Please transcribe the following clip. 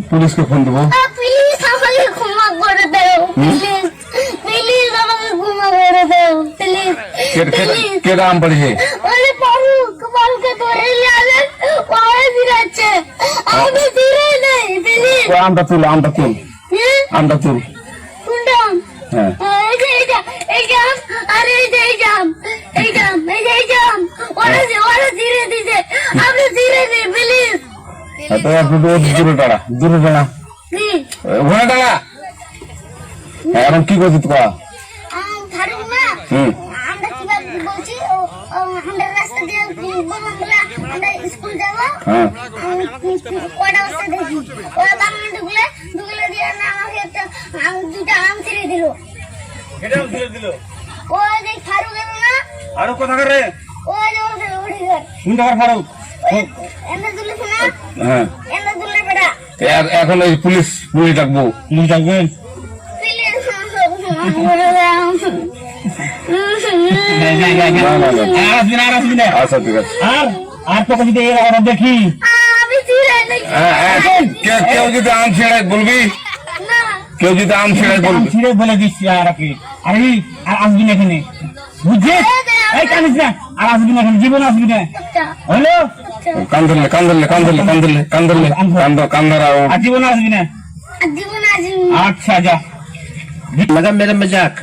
পুলিশকে ফোন দেবো। প্লিজ আমাকে ক্ষমা করে দাও, প্লিজ প্লিজ আমাকে ক্ষমা করে দাও, প্লিজ কে আম পড়েছে? ওরে পারুকে ধরে নিয়ে আসেন, ওরে ফিরাচ্ছে, আমি ফিরে নেই, প্লিজ। আমটা তুল আমটা তুল। কোনটা আম? হ্যাঁ এই জাম, আরে এই জাম, ওরা ধীরে দিছে, আপনি ধীরে দিন প্লিজ। দূরে দাঁড়া ওখানে দাঁড়া। এখন কি করছিস তোরা? ফারুক না, আমরা কিভাবে বলছি, আমরা রাস্তা দিয়ে আমরা স্কুল যাবো, কটা বস্তা দেখি ওরা বাংলা ঢুকলে দিয়ে না আমাকে একটা দুটা আম ছেড়ে দিল। ও যে ফারুক এলো না, আরো কথা করে ও যে ওড়ি ঘর ফারুক। এনে দিল না, হ্যাঁ এনে দিলে বেটা এখন এই পুলিশ ডাকবো। ডাকবেন? আচ্ছা ঠিক আছে। আর তোকে যদি দেখি কেউ যদি আম ছেড়ে বলবি, কেউ যদি আম ছেড়ে বলবি ছিঁড়ে বলে দিচ্ছি। আর কি আরে আর আসবি না এখানে, বুঝছিস? এই কানিস না, আর আসবি না এখানে, জীবন আসবি না। হলো কান্দারা আর জীবন আসবি না। আচ্ছা যা। मजा मेरा मजाक